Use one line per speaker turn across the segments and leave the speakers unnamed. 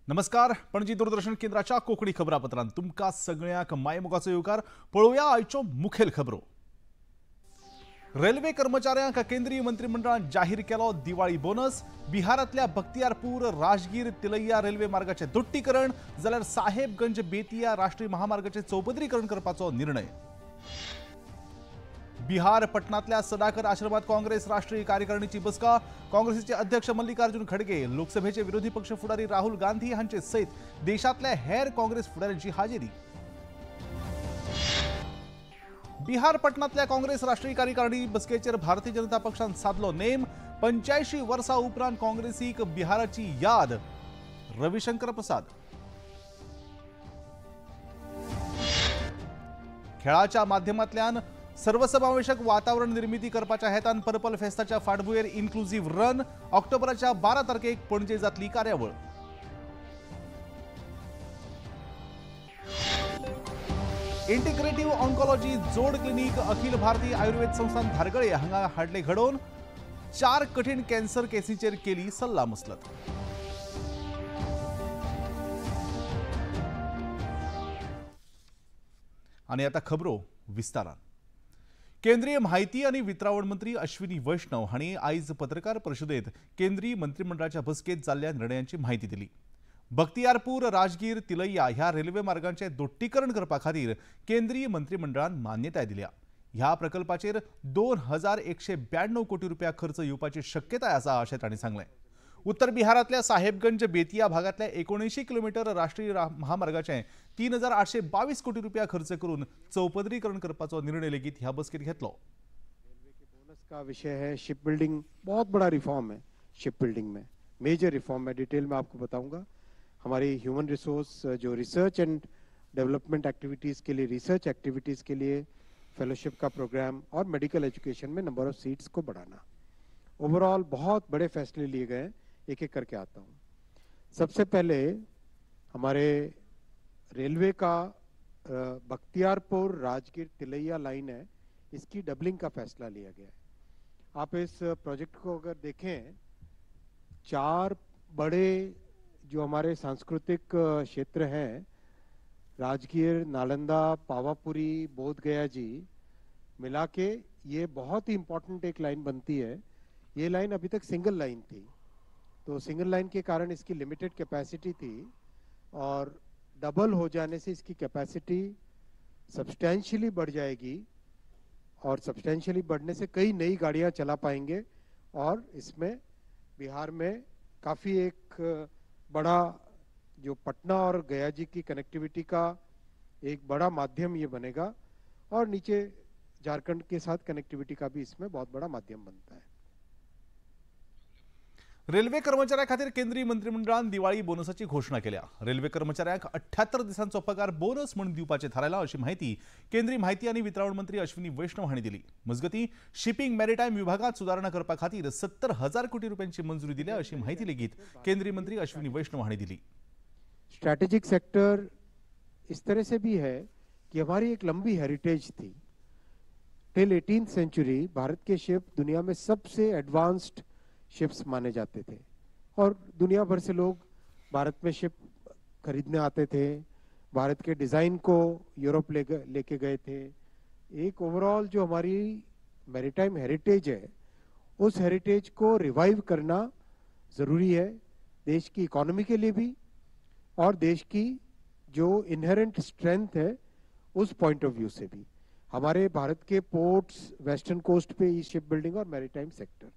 नमस्कार. पणजी दूरदर्शन केंद्राच्या कोकणी खबरापत्रांत तुमका सगळ्याक मायमुगाचो येवकार. पळोवया आयच्यो मुखेल खबरो. रेल्वे कर्मचाऱ्यांक केंद्रीय मंत्रिमंडळान जाहीर केलो दिवाळी बोनस. बिहारातल्या बख्तियारपूर राजगीर तिलैया रेल्वे मार्गाचे दुट्टीकरण जाल्यार साहेबगंज बेतिया राष्ट्रीय महामार्गाचे चौपदरीकरण करपाचो निर्णय. बिहार पटनातल्या सदाकर आश्रमात काँग्रेस राष्ट्रीय कार्यकारिणीची बसका. काँग्रेसचे अध्यक्ष मल्लिकार्जुन खडगे, लोकसभेचे विरोधी पक्ष फुडारी राहुल गांधी हांचे सयत देशातल्या हेर काँग्रेस फुडाऱ्यांची हाजेरी. बिहार पटनातल्या काँग्रेस राष्ट्रीय कार्यकारिणी बसकेचेर भारतीय जनता पक्षान साधलो नेम. 85 वर्सां उपरांत काँग्रेसीक बिहाराची याद. रविशंकर प्रसाद. खेळाच्या माध्यमांतल्यान सर्वसमावेशक वातावरण निर्मिती करपाच्या हेतान पर्पल फेस्ताच्या फाटभुंयेर इन्क्लुझिव्ह रन. ऑक्टोबराच्या 12 तारखेक पणजे जातली कार्यावळ. इंटिग्रेटिव्ह ऑन्कॉलॉजी जोड क्लिनिक अखिल भारतीय आयुर्वेद संस्थान धारगळे हांगा हाडले घडोवन. 4 कठीण कॅन्सर केसींचेर केली सल्ला मसलत. आणि आता खबरो विस्तारान. केंद्रीय माहिती आणि वितरावण मंत्री अश्विनी वैष्णव हांणी आयज पत्रकार परिशदेत केंद्रीय मंत्रिमंडळाच्या बसकेत जाल्ल्या निर्णयांची माहिती दिली. बख्तियारपूर राजगीर तिलैया ह्या रेल्वे मार्गांचे दोट्टीकरण करपा खातीर केंद्रीय मंत्रिमंडळान मान्यताय दिल्या. ह्या प्रकल्पाचेर 2192 कोटी रुपया खर्च येवपाची शक्यताय आसा अशें तांणी सांगलें. उत्तर बिहारातल्या साहेबगंज बेतिया भागातल्या 79 किलोमीटर राष्ट्रीय महामार्गाचे 3822 कोटी रुपया खर्च करून चौपदरीकरण करपाचो निर्णय लेगीत ह्या बसकेत घेतलो.
रेलवे के बोनस का विषय है. शिप बिल्डिंग बहुत बड़ा रिफॉर्म है. शिप बिल्डिंग में मेजर रिफॉर्म मैं डिटेल में आपको बताऊंगा. हमारी ह्यूमन रिसोर्स जो रिसर्च एंड डेवलपमेंट एक्टिविटीज के लिए, रिसर्च एक्टिविटीज के लिए फेलोशिप का प्रोग्राम और मेडिकल एजुकेशन में नंबर ऑफ सीट्स को बढ़ाना. ओवरऑल बहुत बड़े फैसले लिए गए. एक एक करके आता हूँ. सबसे पहले हमारे रेलवे का बख्तियारपुर राजगीर तिलैया लाइन है, इसकी डबलिंग का फैसला लिया गया है. आप इस प्रोजेक्ट को अगर देखें, 4 बड़े जो हमारे सांस्कृतिक क्षेत्र हैं, राजगीर, नालंदा, पावापुरी, बोध गया जी मिला के ये बहुत ही इंपॉर्टेंट एक लाइन बनती है. ये लाइन अभी तक सिंगल लाइन थी, तो सिंगल लाइन के कारण इसकी लिमिटेड कैपेसिटी थी और डबल हो जाने से इसकी कैपेसिटी सब्सटेंशियली बढ़ जाएगी और सब्सटेंशियली बढ़ने से कई नई गाड़ियां चला पाएंगे और इसमें बिहार में काफ़ी एक बड़ा जो पटना और गया जी की कनेक्टिविटी का एक बड़ा माध्यम ये बनेगा और नीचे झारखंड के साथ कनेक्टिविटी का भी इसमें बहुत बड़ा माध्यम बनता है.
रेल्वे कर्मचाऱ्यां खातीर केंद्रीय मंत्रिमंडळान दिवाळी बोनसाची घोषणा केल्या. रेल्वे कर्मचाऱ्यांक 78 दिसांचो पगार बोनस म्हणून दिवपाचें थारायलां अशी माहिती केंद्रीय माहिती आणि वितरावण मंत्री अश्विनी वैष्णव हांणी दिली. मजगतीं शिपिंग मॅरिटायम विभागात सुदारणा करपा खातीर 70,000 कोटी रुपयांची मंजुरी दिल्या अशी माहिती लेगीत केंद्रीय मंत्री अश्विनी वैष्णव हांणी दिली.
स्ट्रैटेजिक सेक्टर इस तरह से भी है कि हमारी एक लंबी हेरिटेज थी. टिल 18th सेंचुरी भारत के शिप दुनिया में सबसे एडवांस्ड शिप्स माने जाते थे और दुनिया भर से लोग भारत में शिप खरीदने आते थे. भारत के डिजाइन को यूरोप लेके गए थे. एक ओवरऑल जो हमारी मैरीटाइम हेरिटेज है, उस हेरिटेज को रिवाइव करना जरूरी है, देश की इकोनॉमी के लिए भी और देश की जो इनहेरेंट स्ट्रेंथ है उस पॉइंट ऑफ व्यू से भी. हमारे भारत के पोर्ट्स, वेस्टर्न कोस्ट पे ई शिप बिल्डिंग और मैरीटाइम सेक्टर.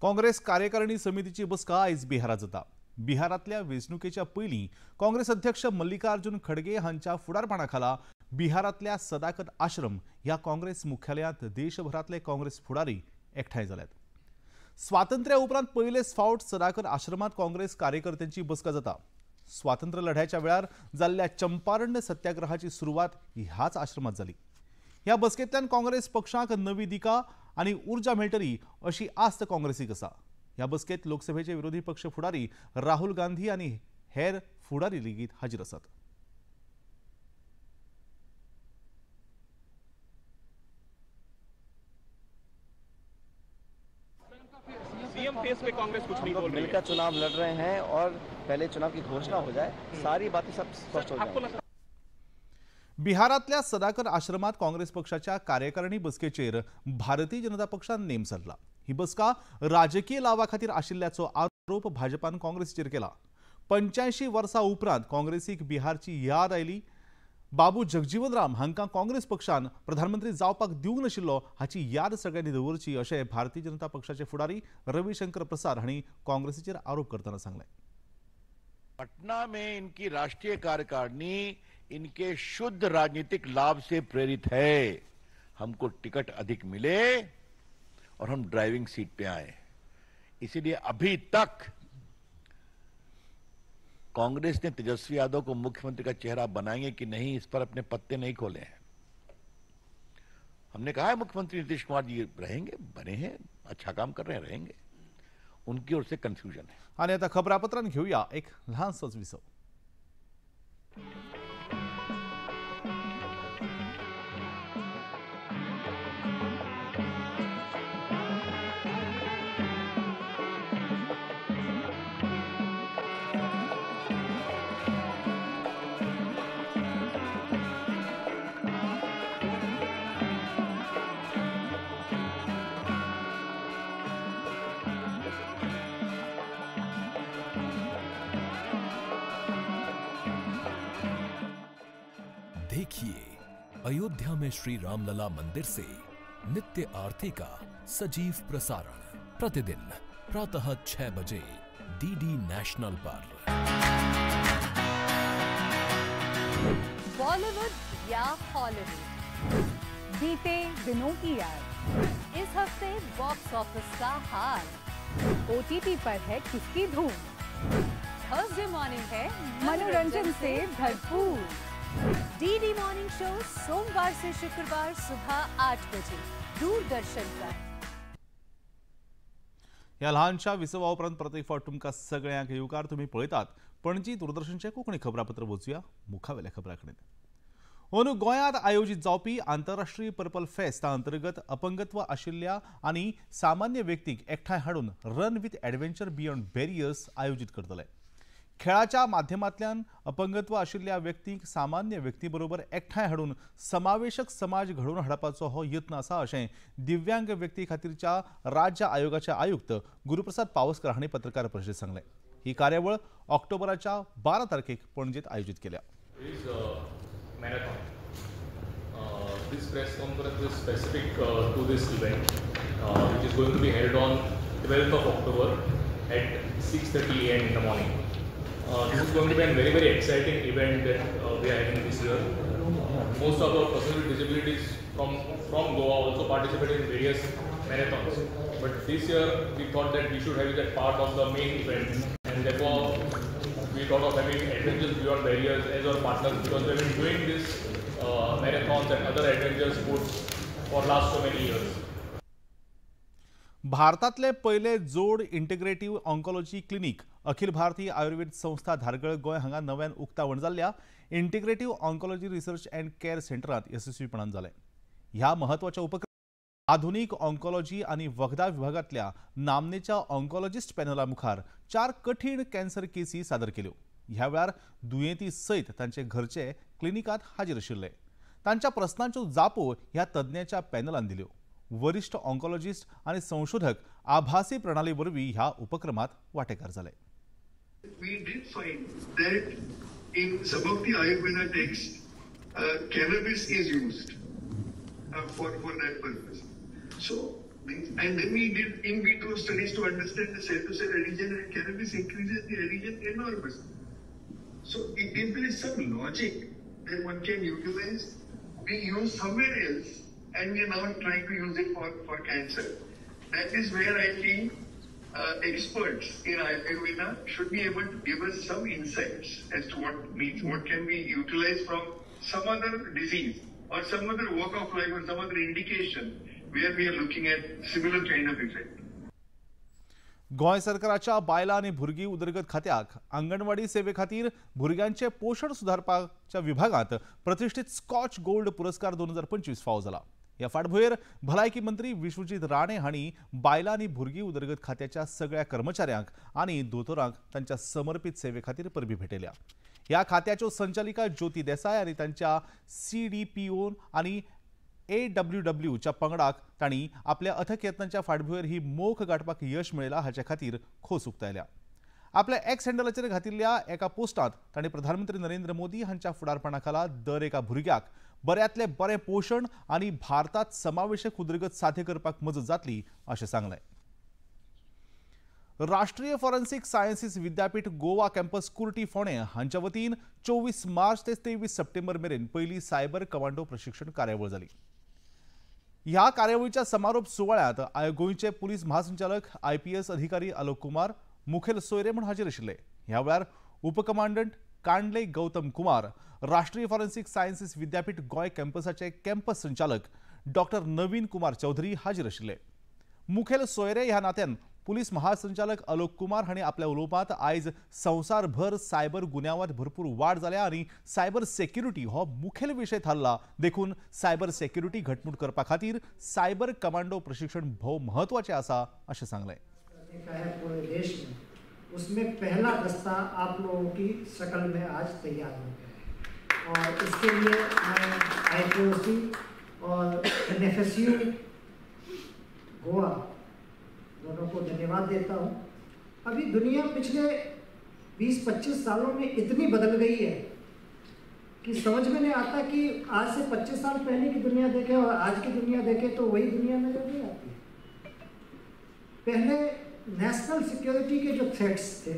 काँग्रेस कार्यकारिणी समितीची बसका आयज बिहारात जाता. बिहारातल्या वेंचणुकेच्या पयलीं काँग्रेस अध्यक्ष मल्लिकार्जुन खडगे हांच्या फुडारपणाखाला बिहारातल्या सदाकत आश्रम ह्या काँग्रेस मुख्यालयांत देशभरातले काँग्रेस फुडारी एकठांय जाल्यात. स्वातंत्र्या उपरांत पयलेच फावट सदाकत आश्रमात काँग्रेस कार्यकर्त्यांची बसका जाता. स्वातंत्र्य लढ्याच्या वेळार जाल्ल्या चंपारण्य सत्याग्रहाची सुरवात ह्याच आश्रमात जाली. ह्या बसकेंतल्यान काँग्रेस पक्षाक नवी दिका आणि ऊर्जा मेळटली अशी आस्त काँग्रेसीक आसा. ह्या बसकेत लोकसभेचे विरोधी पक्ष फुडारी राहुल गांधी आणि हेर फुडारी लेगीत हाजीर आसात.
सीएम फेस पे कांग्रेस कुछ नहीं बोल रही है।
मिलकर चुनाव लड़ रहे हैं और पहले चुनाव की घोषणा हो जाए, सारी बातें सब स्पष्ट हो जाएंगी।
बिहारातल्या सदाकर आश्रमात काँग्रेस पक्षाच्या कार्यकारिणी बसकेचेर भारतीय जनता पक्षान नेम सरला। ही बसका राजकीय लावा खातीर आशिल्ल्याचो आरोप भाजपान काँग्रेसीचेर केला। 85 वर्सां उपरांत काँग्रेसीक बिहारची याद आयली। बाबू जगजीवन राम हांकां काँग्रेस पक्षान प्रधानमंत्री जावपाक दिवंक नाशिल्लो हाची याद सगळ्यांनी दवरची अशें भारतीय जनता पक्षाचे फुडारी रविशंकर प्रसाद हांणी काँग्रेसीचेर आरोप करतना सांगलें।
पटना में इनकी राष्ट्रीय कार्यकारिणी इनके शुद्ध राजनीतिक लाभ से प्रेरित है। हमको टिकट अधिक मिले और हम ड्राइविंग सीट पे आए, इसीलिए अभी तक कांग्रेस ने तेजस्वी यादव को मुख्यमंत्री का चेहरा बनाएंगे कि नहीं, इस पर अपने पत्ते नहीं खोले हैं। हमने कहा है मुख्यमंत्री नीतीश कुमार जी रहेंगे, बने हैं, अच्छा काम कर रहे हैं, रहेंगे। उनकी ओर से कंफ्यूजन है।
आणि आता खबरापत्रान घेऊया एक लहानसोच विसव।
देखिए अयोध्या में श्री रामलला मंदिर से नित्य आरती का सजीव प्रसारण प्रतिदिन प्रातः 6 बजे डीडी नेशनल पर।
बॉलीवुड या हॉलीवुड, बीते दिनों की याद, इस हफ्ते बॉक्स ऑफिस का हाल, ओटीटी पर है किसकी धूम, थर्सडे मॉर्निंग है मनोरंजन से भरपूर। डीडी मॉर्निंग शो सोमवार से शुक्रवार सुबह 8 बजे दूरदर्शन पर।
ह्या ल्हानशा विसवा उपरांत प्रत्येक फावट तुमकां सगळ्यांक येवकार तुमी पळयतात पणजी दूरदर्शनचे कोंकणी खबरापत्र वचूया मुखावेल्या खबरां अंदू गोंयांत आयोजीत जावपी आंतरराष्ट्रीय पर्पल फेस्ट अंतर्गत अपंगत्व आशिल्ल्या आनी सामान्य व्यक्तींक एकठांय हाडून run with adventure beyond barriers आयोजीत करतले। खेळाच्या माध्यमांतल्यान अपंगत्व आशिल्ल्या व्यक्तींक सामान्य व्यक्ती बरोबर एकठांय हाडून समावेशक समाज घडोवन हाडपाचो हो यत्न आसा अशें दिव्यांग व्यक्ती खातीरच्या राज्य आयोगाचे आयुक्त गुरुप्रसाद पावसकर हांणी पत्रकार परिशदेंत सांगलें। ही कार्यावळ ऑक्टोबराच्या 12 तारखेक पणजेंत आयोजीत केल्या।
This press conference is specific to this event, which is going to be held on 12th of October at 6:30 a.m. in the morning. This is going to be a very, very exciting event that we are having this year. Most of our persons with disabilities from Goa also participate in various marathons. But this year we thought that we should have it as part of the main event, and therefore we thought of having Adventures Beyond Barriers as our partners, because we have been doing this marathons and other adventure sports for last so many years.
भारतातले पहिले जोड integrative oncology clinic Akhil Bharatiya Ayurveda संस्था धारगळ गोंय हांगा नव्यान उक्तावण जाल्ल्या integrative oncology research and care सेंटरांत यशस्वीपणान जालें। ह्या महत्वाच्या उपक्रमात आधुनिक ऑन्कोलॉजी आनी वखदा विभागांतल्या नामनेच्या ऑन्कोलॉजिस्ट पॅनला मुखार 4 कठीण कॅन्सर केसी सादर केल्यो। ह्या वेळार दुयेंती सयत तांचे घरचे क्लिनिकांत हाजीर आशिल्ले। तांच्या प्रस्नांच्यो जापो ह्या तज्ञांच्या पॅनलान दिल्यो। वरिष्ठ ऑन्कोलॉजिस्ट आणि संशोधक आभासी प्रणाली वरवीं ह्या उपक्रमात वांटेकार जाले।
We did find that in some of the Ayurveda texts, cannabis is used for that purpose. So, and then we did in vitro studies to understand the cell-to-cell adhesion, and cannabis increases the adhesion enormously. So, if there is some logic that one can utilize, we use somewhere else, and we are now trying to use it for cancer. That is where I think experts in Ayurveda should be able to give us some insights as to what can be utilized from some other disease or some other walk of life or some other indication where we are looking at similar kind of effect.
Goa सरकाराच्या बायलां आनी भुरगीं उदरगत खात्याक आंगणवाडी सेवे खातीर भुरग्यांचे पोशण सुधारपाच्या विभागांत प्रतिश्ठीत स्कॉच गोल्ड पुरस्कार 2025 फावो जाला। ह्या फाटभुंयेर भलायकी मंत्री विश्वजीत राणे हांणी बायलां आनी भुरगीं उदरगत खात्याच्या सगळ्या कर्मचाऱ्यांक आनी दोतोरांक तांच्या समर्पित सेवे खातीर परबीं भेटयल्या. ह्या खात्याच्यो संचालिका ज्योती देसाय आनी तांच्या CDPO आनी AWW च्या पंगडाक तांणी आपल्या अथक यत्नांच्या फाटभुंयेर ही मोख गाठपाक यश मेळयलां हाचे खातीर खोस उक्तायल्या. आपल्या एक्स हँडलाचेर घातिल्ल्या एका पोस्टांत तांणी प्रधानमंत्री नरेंद्र मोदी हांच्या फुडारपणा खाला दर एका भुरग्याक बऱ्यांतले बरें पोशण आनी भारतांत समावेशक उदरगत साध्य करपाक मजत जातली अशें सांगलें. राष्ट्रीय फॉरेन्सिक सायन्सीस विद्यापीठ गोवा कॅम्पस कुर्टी फोंडे हांच्या वतीन 24 मार्च ते 23 सप्टेंबर मेरेन पयली सायबर कमांडो प्रशिक्षण कार्यावळ जाली. ह्या कार्यावळीच्या समारोप सुवाळ्यांत गोंयचे पुलीस महासंचालक IPS अधिकारी आलोक कुमार मुखेल सोयरे म्हूण हाजीर आशिल्ले. ह्या वेळार उपकमांडंट कांडले गौतम कुमार, राष्ट्रीय फॉरेन्सिक सायन्सीस विद्यापीठ गोंय कॅम्पसाचे कॅम्पस संचालक डॉ. नवीन कुमार चौधरी हाजीर आशिल्ले. मुखेल सोयरे ह्या नात्यान पुलीस महासंचालक आलोक कुमार हांणी आपल्या उलोवपांत आयज संवसारभर सायबर गुन्यांवांत भरपूर वाड जाल्या आनी सायबर सेक्युरिटी हो मुखेल विशय थारला. देखून सायबर सेक्युरिटी घटमूट करपा खातीर सायबर कमांडो प्रशिक्षण भोव महत्वाचें आसा अशें सांगलें.
पूरे देश में उसमें पहला दस्ता आप लोगों की शक्ल में आज तैयार हो गया है और इसके लिए मैं IPOC और NFSU गोवा दोनों को धन्यवाद देता हूँ. अभी दुनिया पिछले 20-25 सालों में इतनी बदल गई है कि समझ में नहीं आता कि आज से 25 साल पहले की दुनिया देखें और आज की दुनिया देखें तो वही दुनिया नजर नहीं आती. पहले नेशनल सिक्योरिटी के जो थ्रेट्स थे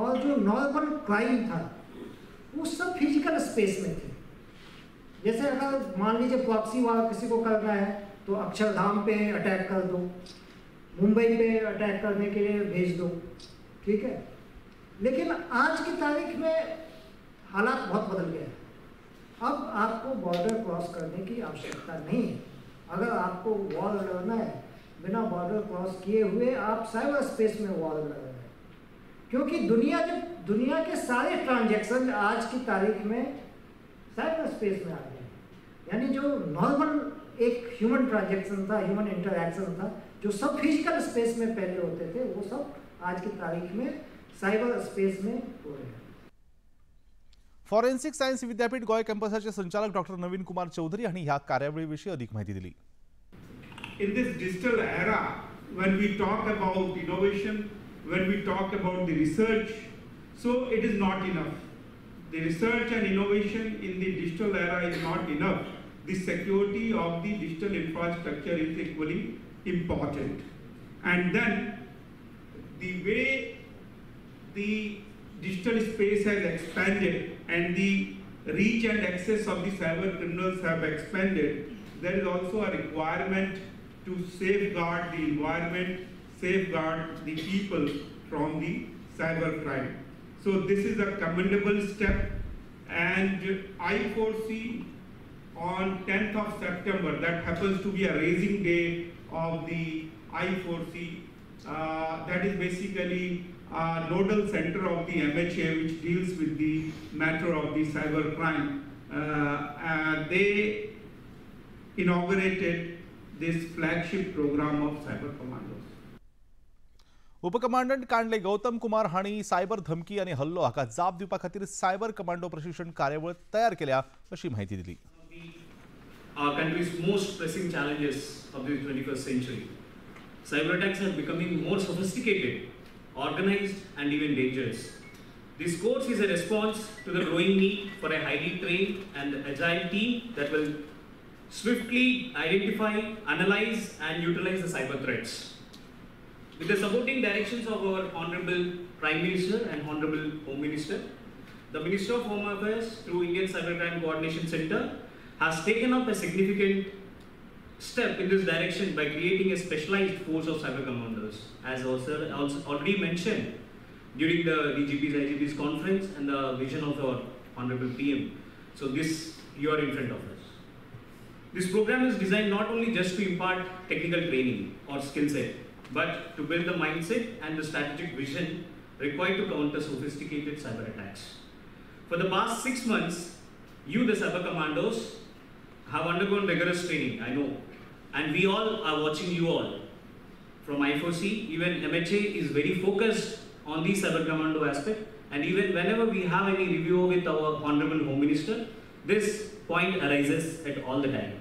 और जो नॉर्मल क्राइम था वो सब फिजिकल स्पेस में थे. जैसे अगर मान लीजिए प्रॉक्सी वार किसी को करना है तो अक्षरधाम पे अटैक कर दो, मुंबई पे अटैक करने के लिए भेज दो, ठीक है. लेकिन आज की तारीख में हालात बहुत बदल गए हैं. अब आपको बॉर्डर क्रॉस करने की आवश्यकता नहीं है. अगर आपको वॉर लड़ना है बिना बॉर्डर क्रॉस किए हुए आप साइबर स्पेस में वॉर लड़ रहे हैं. क्योंकि दुनिया के सारे ट्रांजैक्शन आज की तारीख में साइबर स्पेस में आ गए हैं. यानी जो नॉर्मल एक ह्यूमन ट्रांजैक्शन था, ह्यूमन इंटरैक्शन था, जो सब फिजिकल स्पेस में पहले होते थे, वो सब आज की तारीख में सायबर स्पेस में हो रहे हैं.
फॉरेन्सिक सायन्स विद्यापीठ गोय कॅम्पसाचे संचालक डॉ. नवीन कुमार चौधरी हांणी ह्या कार्यावळीविशीं अधिक माहिती दिली.
In this digital era, when we talk about innovation, when we talk about the research, so it is not enough. The research and innovation in the digital era is not enough. The security of the digital infrastructure is equally important. And then the way the digital space has expanded and the reach and access of the cyber criminals have expanded, there is also a requirement to safeguard the environment, safeguard the people from the cyber crime. So this is a commendable step, and I foresee on 10th of September, that happens to be a raising day of the I4C, that is basically a nodal center of the MHA which deals with the matter of the cyber crime. They inaugurated this flagship program of cyber commandos.
उपकमांडंट कांडले Gautam Kumar हांणी cyber धमकी आनी hello हाका जाप दिवपा खातीर cyber commando प्रशिक्षण कार्यावळ तयार केल्या अशी माहिती दिली.
Our country's most pressing challenges of the 21st century. Cyber attacks are becoming more sophisticated, organized, and even dangerous. This course is a response to the growing need for a highly trained and agile team that will swiftly identify, analyze, and utilize the cyber threats. With the supporting directions of our Honorable Prime Minister and Honorable Home Minister, the Minister of Home Affairs through Indian Cybercrime Coordination Center has taken up a significant step in this direction by creating a specialized force of cyber commandos, as also already mentioned during the DGP's IGP's conference and the vision of our Honorable PM. So you are in front of us. This program is designed not only just to impart technical training or skill set, but to build the mindset and the strategic vision required to counter sophisticated cyber attacks. For the past 6 months, you, the cyber commandos, have undergone rigorous training, I know. And we all are watching you all. From I4C, even MHA is very focused on the Cyber Commando aspect. And even whenever we have any review with our Honorable Home Minister, this point arises at all the time.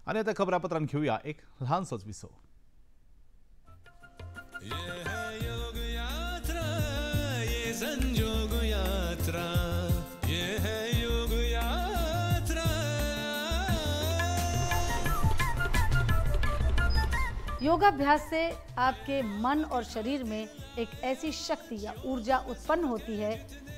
आणि आता खबरापत्रांत घेऊया एक लहानसंच विसव.
योगाभ्यास से आपके मन और शरीर में एक ऐसी शक्ति या ऊर्जा उत्पन्न होती है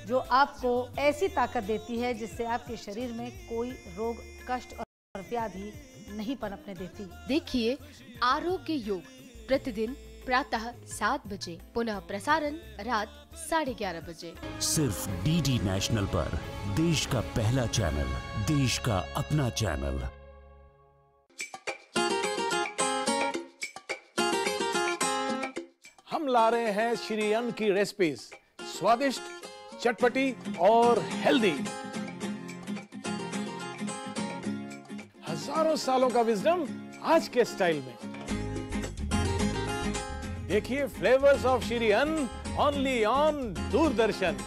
जो आपको ऐसी ताकत देती है जिससे आपके शरीर में कोई रोग, कष्ट और व्याधि नहीं पनपने देती.
देखिए आरोग्य योग प्रतिदिन प्रातः 7 बजे, पुनः प्रसारण रात 11:30 बजे.
सिर्फ डीडी नेशनल पर, देश का पहला चैनल, देश का अपना चैनल.
हम ला रहे हैं श्री अन्न की रेसिपीज, स्वादिष्ट, चटपटी और हेल्दी. हजारों सालों का विजडम आज के स्टाइल में. देखिए flavours of Shri Anna only on Doordarshan.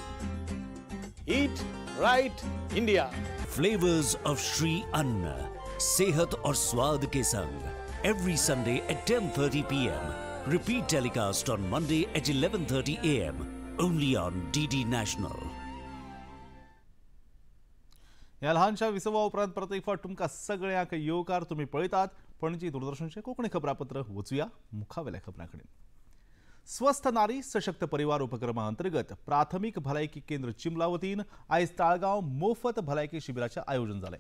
Eat right India.
Flavours of Shri Anna, सेहत और स्वाद के संग. Every Sunday at 10:30 PM. Repeat telecast on Monday at 11:30 AM. Only on DD National.
या लहानशा विसवा उपरांत परत एक फावट तुमकां सगळ्यांक येवकार. तुम्ही पळयतात पणजी दूरदर्शनचे कोंकणी खबरापत्र. वचूया मुखावेल्या खबरांकडेन. स्वस्थ नारी सशक्त परिवार उपक्रमा अंतर्गत प्राथमिक भलायकी केंद्र चिंबला वतीन आयज ताळगांव मोफत भलायकी शिबिराचें आयोजन जालें.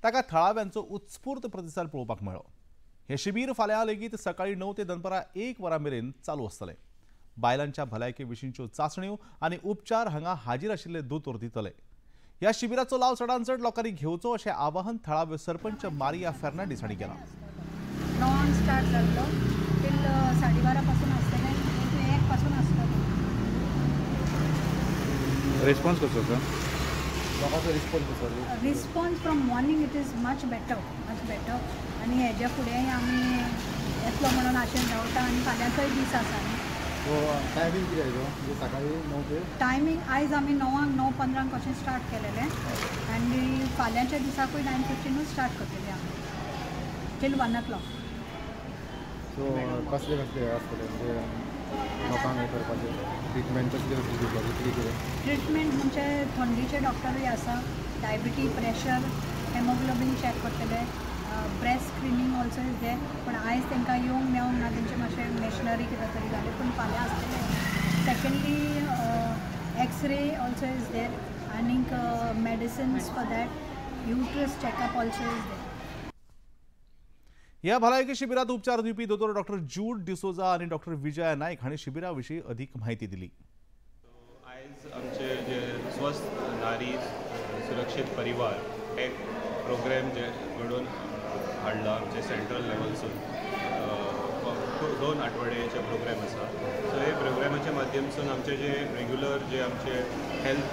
ताका थळाव्यांचो उत्स्फूर्त प्रतिसाद पळोवपाक मेळ्ळो. हे शिबीर फाल्यां लेगीत सकाळी 9 ते दनपारां 1 वरां मेरेन चालू आसतलें. बायलांच्या भलायके विशींच्यो चांचण्यो आनी उपचार हांगा हाजीर आशिल्ले दोतोर दितले. ह्या शिबिराचो लाव चडांत चड लोकांनी घेवचो अशें आवाहन थळाव्यो सरपंच मारिया फेर्नांडीस हांणी केलां.
9 स्टार्ट जाल्लो टील 12:30 पासून आसतलें, 1 पासून आसतलें.
रिस्पॉन्स कसो सर? लोकांचो रिस्पॉन्स कसो?
Response from morning it is much better. आनी हेज्या फुडेंय आमी येतलो म्हणून आशेन रावता. आनी फाल्यांचोय दीस आसा न्ही.
सो टायमींग कितें आयलो? म्हणजे सकाळी 9 ते
टायमींग आयज आमी 9:15 कशें स्टार्ट केलेलें आनी फाल्यांच्या दिसाकूय 9:15 स्टार्ट करतलीं आमी टील 1 o'clock.
सो कसले कसले आसतले म्हणजे लोकांक हें करपाचें ट्रिटमेंट कसली कसली दिवपाची कितें?
ट्रिटमेंट म्हणजे थंडीचे डॉक्टरूय आसा, डायबिटी, प्रेशर, हेमोग्लोबीन चॅक करतले, ब्रेस्ट स्क्रीनिंग ऑल्सो इज देर. पण आयज तांकां येवंक मेळोंक ना, तेंचे मातशें मॅशिनरी कितें तरी जालें, पूण फाल्यां आसतलें. Secondly x-ray also is there आनीक medicines for that, uterus checkup also is there.
ह्या भलायकी शिबिरात उपचार दिवपी दोतोर डॉक्टर जूड डिसोजा आणि डॉक्टर विजया नायक हांणी शिबिराविशीं अधिक माहिती दिली.
आयज आमचे जे स्वस्थ नारी सुरक्षीत परिवार एक प्रोग्राम जे घडोवन हाडला आमचे सेंट्रल लेवलसून. 2 आठवड्याचे प्रोग्राम आसा. सो हे प्रोग्रामाच्या माध्यमातून आमचे जे रेग्युलर जे आमचे हेल्थ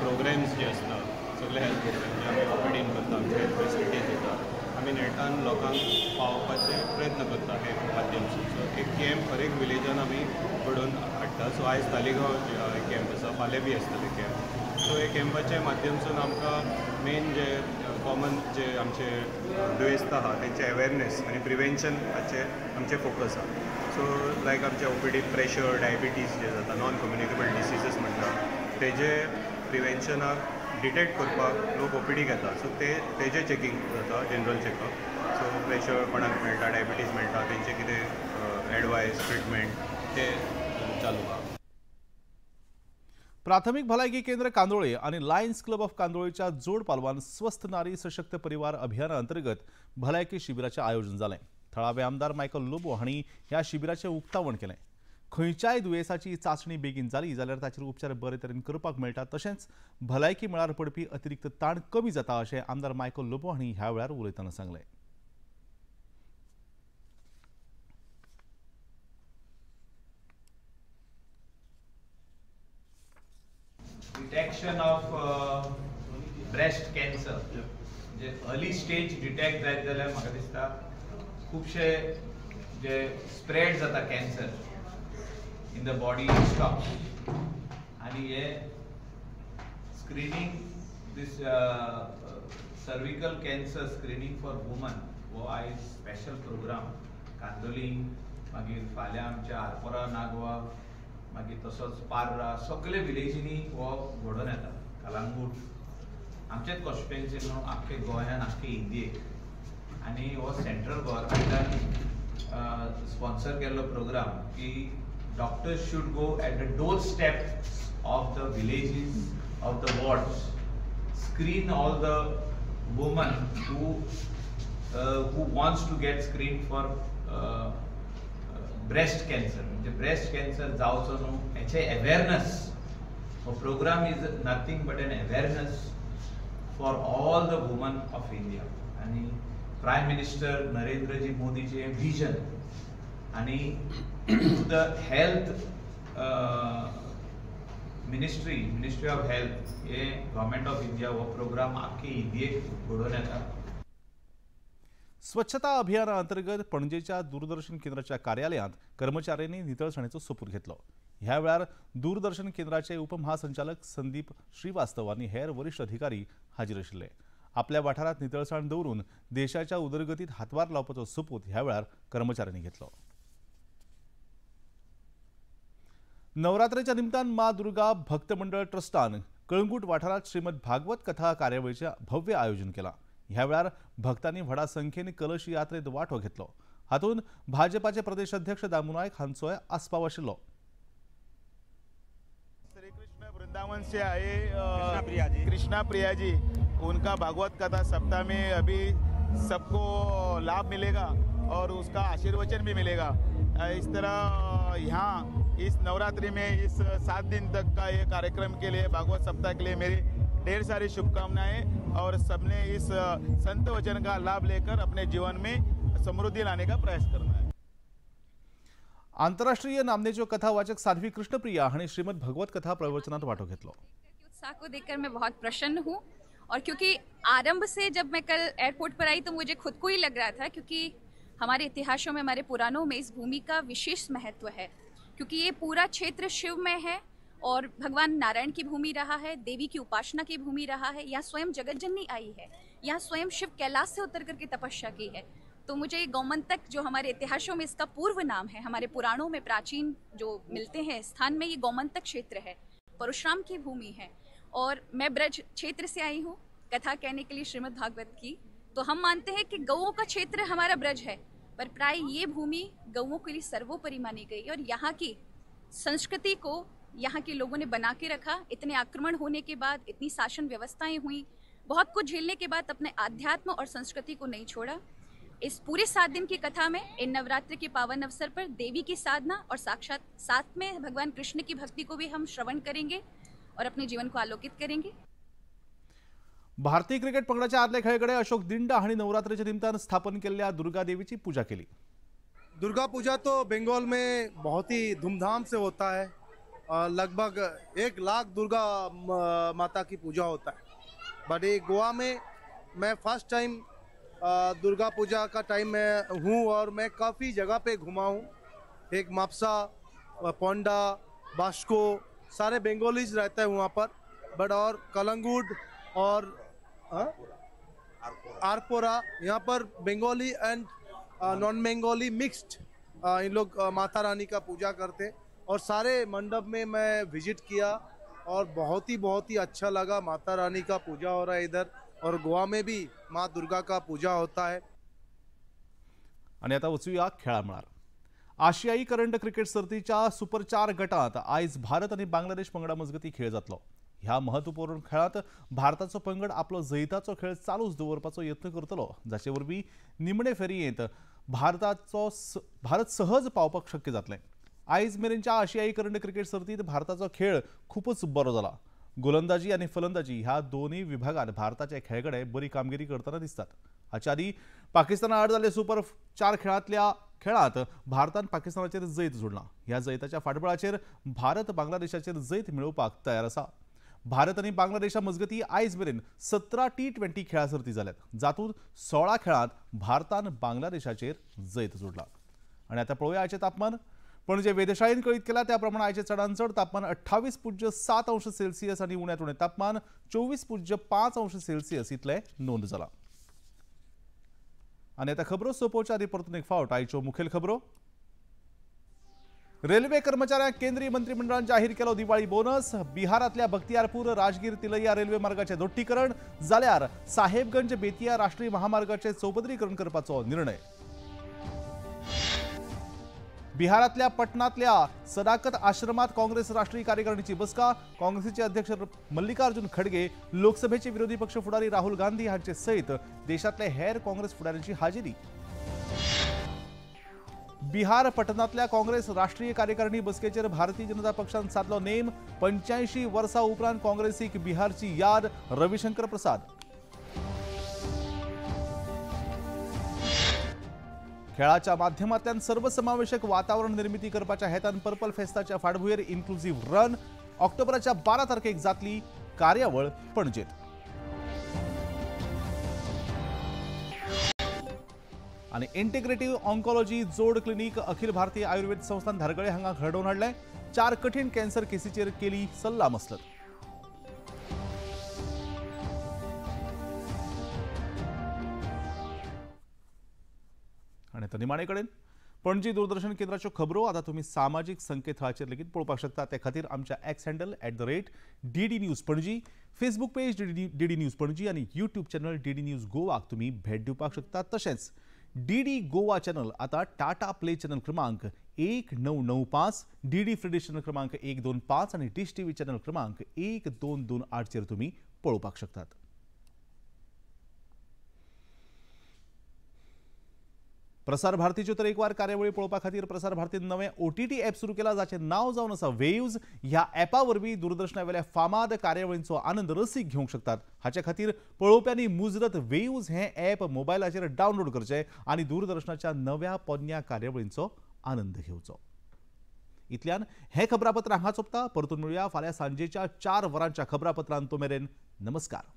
प्रोग्राम्स जे आसता, सगळे हेल्थ प्रोग्राम जे आमी ओपीडीन करता, आमचे हेल्थ फेसिलिटीज दिता, आमी नेटान लोकांक पावोवपाचे प्रयत्न करता हे माध्यमातून. सो एक कॅम्प हर एक विलेजान आमी घडोवन हाडटा. सो आयज तालिगांव कॅम्प आसा, फाल्यां बी आसतले कॅम्प. सो हे कॅम्पाच्या माध्यमातून आमकां मेन जे कॉमन जे आमचे दुयेंस आहा तेंचे अवेरनेस आनी प्रिवेंशन हाचे आमचे फोकस आहा. सो लायक आमचे ओपीडी प्रेशर, डायबिटीज जे जाता, नॉन कम्युनिकेबल डिसीजीस म्हणटा, तेजे प्रिवेंशनाक डिटेक्ट करपाक लोक ओपीडी घेता. सो तेजे चॅकींग जाता, जनरल चॅकअप. सो प्रेशर कोणाक मेळटा, डायबिटीज मेळटा, तेंचे कितें एडवायस, ट्रिटमेंट ते चालू आहा.
प्राथमिक भलायकी केंद्र कांदोळे आणि लायन्स क्लब ऑफ कांदोळेच्या जोड पालवान स्वस्थ नारी सशक्त परिवार अभियाना अंतर्गत भलायकी शिबिराचें आयोजन जालें. थळावे आमदार मायकल लोबो हांणी ह्या शिबिराचें उक्तावण केलें. खंयच्याय दुयेंसाची चांचणी बेगीन जाली जाल्यार ताचेर उपचार बरे तरेन करपाक मेळटा, तशेंच भलायकी मळार पडपी अतिरिक्त ताण कमी जाता अशें आमदार मायकल लोबो हांणी ह्या वेळार उलयतना सांगलें.
Detection of breast cancer म्हणजे अर्ली स्टेज डिटेक्ट जायत जाल्यार म्हाका दिसता खुबशे जे स्प्रेड जाता cancer in the body stop आनी हे screening this cervical cancer screening for women हो आयज स्पेशल प्रोग्राम कांदोलीं मागीर फाल्यां आमच्या आरपोरा नागवा मागीर तसोच पार्रा सगळे विलेजींनी हो घडोवन येता कलंगूट आमचेच कॉन्स्टिट्युएन्सीन न्हू आख्खे गोंयान आख्खे इंडियेक आनी हो सेंट्रल गव्हर्मेंटान स्पॉन्सर केल्लो प्रोग्राम की doctors should go at the door step of the villages of the wards screen all the women who wants to get screened for breast cancer. म्हणजे breast cancer जावचो न्हू हेचे awareness. The program is nothing but an awareness for all the women of India. आणि Prime Minister Narendra Ji Modi चे vision आणि the health ministry of health हे government of India हो programme आख्खे इंडियेक घडोवन येता.
स्वच्छता अभियाना अंतर्गत पणजेच्या दूरदर्शन केंद्राच्या कार्यालयात कर्मचाऱ्यांनी नितळसाणीचो सोपूत घेतलो. ह्या वेळार दूरदर्शन केंद्राचे उपमहासंचालक संदीप श्रीवास्तव आनी हेर वरिष्ठ अधिकारी हाजीर आशिल्ले. आपल्या वाठारात नितळसाण दवरून देशाच्या उदरगतीत हातभार लावपाचो सोपूत ह्या वेळार कर्मचाऱ्यांनी घेतलो. नवरात्रेच्या निमतान माँ दुर्गा भक्त मंडळ ट्रस्टान कळंगूट वाठारात श्रीमद भागवत कथा कार्यावळीचे भव्य आयोजन केला. ह्या वेळार भक्तांनी व्हडा संख्येन कलश यात्रेत वांटो घेतलो. हातून भाजपाचे प्रदेश अध्यक्ष दामू नायक हांचोय आस्पाव आशिल्लो.
श्री कृष्ण वृंदावन से आए कृष्णा प्रिया जी, उनका भागवत कथा सप्ताह में अभी सबको लाभ मिलेगा और उसका आशीर्वचन भी मिलेगा. इस तरह यहाँ इस नवरात्रि में इस 7 दिन तक का ये कार्यक्रम के लिए भागवत सप्ताह के लिए मेरी ढेर सारी शुभकामनाएं और सबने इस संत वचन का लाभ लेकर अपने जीवन में समृद्धि लाने का प्रयास करना है.
आंतरराष्ट्रीय नामनेच्यो कथावाचक साध्वी कृष्णप्रिया हांणी श्रीमद भगवत कथा प्रवचनात वांटो घेतलो.
उत्साह को देखकर मैं बहुत प्रसन्न हूँ और क्योंकि आरंभ से जब मैं कल एयरपोर्ट पर आई तो मुझे खुद को ही लग रहा था, क्योंकि हमारे इतिहासों में हमारे पुराणों में इस भूमि का विशेष महत्व है, क्योंकि ये पूरा क्षेत्र शिवमय है और भगवान नारायण की भूमि रहा है, देवी की उपासना की भूमि रहा है. यहाँ स्वयं जगतजननी आई है, यहाँ स्वयं शिव कैलाश से उतर करके तपस्या की है. तो मुझे ये गौमंतक जो हमारे इतिहासों में इसका पूर्व नाम है, हमारे पुराणों में प्राचीन जो मिलते हैं स्थान में ये गौमंतक क्षेत्र है, परशुराम की भूमि है. और मैं ब्रज क्षेत्र से आई हूँ कथा कहने के लिए श्रीमद् भागवत की. तो हम मानते हैं कि गौओं का क्षेत्र हमारा ब्रज है, पर प्राय ये भूमि गौओं के लिए सर्वोपरि मानी गई और यहाँ की संस्कृति को यहाँ के लोगों ने बना के रखा. इतने आक्रमण होने के बाद, इतनी शासन व्यवस्थाएं हुई, बहुत कुछ झेलने के बाद अपने आध्यात्म और संस्कृति को नहीं छोड़ा. इस पूरे 7 दिन की कथा में इन नवरात्रि के पावन अवसर पर देवी की साधना और साक्षात साथ में भगवान कृष्ण की भक्ति को भी हम श्रवण करेंगे और अपने जीवन को आलोकित करेंगे.
भारतीय क्रिकेट पंगडाच्या आदले खेळगडे अशोक दिंडा हांणी नवरात्रेच्या निमतान स्थापन केलेल्या दुर्गा देवीची पूजा केली.
दुर्गा पूजा तो बंगाल में बहुत ही धूमधाम से होता है. लगभग 1 लाख दुर्गा माता की पूजा होता है. बट ये गोवा में मैं फर्स्ट टाइम दुर्गा पूजा का टाइम में हूँ और मैं काफ़ी जगह पे घुमा हूँ. एक मापसा, पोंडा, बास्को, सारे बंगालीज रहते हैं वहाँ पर. बट और कलंगूट और आरपोरा, यहाँ पर Bengali and non Bengali mixed इन लोग माता रानी का पूजा करते. और सारे मंडप में मैं विजिट किया और बहुत ही अच्छा लगा. माता रानी का पूजा हो रहा है इधर, और गोवा में भी माँ दुर्गा का पूजा होता है.
आणि आता वचूया खेळामळार. आशियाई करंड क्रिकेट सर्तीच्या सुपर 4 गटात आयज भारत आणि बांगलादेश पंगडा मजगती खेळ जातलो. ह्या महत्वपूर्ण खेळात भारताचो पंगड आपलो जैताचो खेळ चालूच दवरपाचो यत्न करतलो, जाचे वरवीं निमणे फेरयेंत भारत सहज पावपाक शक्य जातलें. आयज मेरेनच्या आशियाई करंड क्रिकेट सर्तीत भारताचो खेळ खूपच बरो जाला. गोलंदाजी आणि फलंदाजी ह्या दोन्ही विभागात भारताचे खेळगडे बरी कामगिरी करताना दिसतात. हाच्या आदी पाकिस्ताना आड जाल्ले सुपर 4 खेळांतल्या खेळात भारतान पाकिस्तानाचेर जैत जोडला. ह्या जैताच्या फाटबळाचेर भारत बांगलादेशाचेर जैत मेळोवपाक तयार आसा. भारत आणि बांगलादेशा मजगती आयज मेरेन 17 T20 खेळा सर्ती जाल्यात, जातूंत 16 खेळांत भारतान बांगलादेशाचेर जैत जोडला. आणि आता पळोवया आयचे तापमान. पणजे वेधशाळेन कळीत केला त्या प्रमाण आयचे चडांत चड तापमान 28.7 अंश सेल्सियस आणि उण्यांत उणें तापमान 24.5 अंश सेल्सियस इतले नोंद जाला. आणि आता खबरो सोंपोवच्या आदी परतून एक फावट आयच्यो मुखेल खबरो. रेल्वे कर्मचाऱ्यांक केंद्रीय मंत्रिमंडळान जाहीर केलो दिवाळी बोनस. बिहारातल्या बख्तियारपूर राजगीर तिलैया रेल्वे मार्गाचे दोट्टीकरण जाल्यार साहेबगंज बेतिया राष्ट्रीय महामार्गाचे चौपदरीकरण करपाचो निर्णय. बिहारातल्या पटनातल्या सदाकत आश्रमात काँग्रेस राष्ट्रीय कार्यकारिणीची बसका. काँग्रेसीचे अध्यक्ष मल्लिकार्जुन खडगे, लोकसभेचे विरोधी पक्ष फुडारी राहुल गांधी हांचे सयत देशातल्या हेर काँग्रेस फुडाऱ्यांची हाजिरी. बिहार पटनातल्या काँग्रेस राष्ट्रीय कार्यकारिणी बसकेचेर भारतीय जनता पक्षान साधलो नेम. 85 वर्सां उपरांत काँग्रेसीक बिहारची याद. रविशंकर प्रसाद. खेळाच्या माध्यमांतल्यान सर्वसमावेशक वातावरण निर्मिती करपाच्या हेतान पर्पल फेस्ताच्या फाटभुंयेर इन्क्लुझिव्ह रन. ऑक्टोबराच्या 12 तारखेक जातली कार्यावळ पणजेत. आणि इंटिग्रेटिव्ह ऑन्कॉलॉजी जोड क्लिनिक अखिल भारतीय आयुर्वेद संस्थान धारगळे हांगा घडोवन हाडले. 4 कठीण कॅन्सर केसीचेर केली सल्ला मसलत. आणि आता निमाणे कडेन पणजी दूरदर्शन केंद्राच्यो खबरो आता तुम्ही सामाजीक संकेतथळाचेर लेगीत पळोवपाक शकता. ते खातीर आमच्या x handle @DD news Panaji, Facebook page DD news Panaji आणि यूट्यूब चॅनल DD न्यूज गोवाक तुम्ही भेट दिवपाक शकता. तशेंच DD गोवा चॅनल आता टाटा प्ले चॅनल क्रमांक 1995, DD फ्री डिश चॅनल क्रमांक 125 आणि डिश TV चॅनल क्रमांक 1228 चेर तुम्ही पळोवपाक शकतात. प्रसार भारतीच्यो तरेकवार कार्यावळी पळोवपा खातीर प्रसार भारतीन नवें OTT ॲप सुरू केला, जाचें नांव जावन आसा वेव्ज. ह्या ॲपा वरवीं दूरदर्शना वेल्या फामाद कार्यावळींचो आनंद रसीक घेवंक शकतात. हाचे खातीर पळोवप्यांनी मुजरत वेव्ज हें ॲप मोबायलाचेर डावनलोड करचें आनी दूरदर्शनाच्या नव्या पोरन्या कार्यावळींचो आनंद घेवचो. इतल्यान हें खबरापत्र हांगा सोंपता. परतून मेळुया फाल्यां सांजेच्या 4 वरांच्या खबरापत्रांत. तो मेरेन नमस्कार.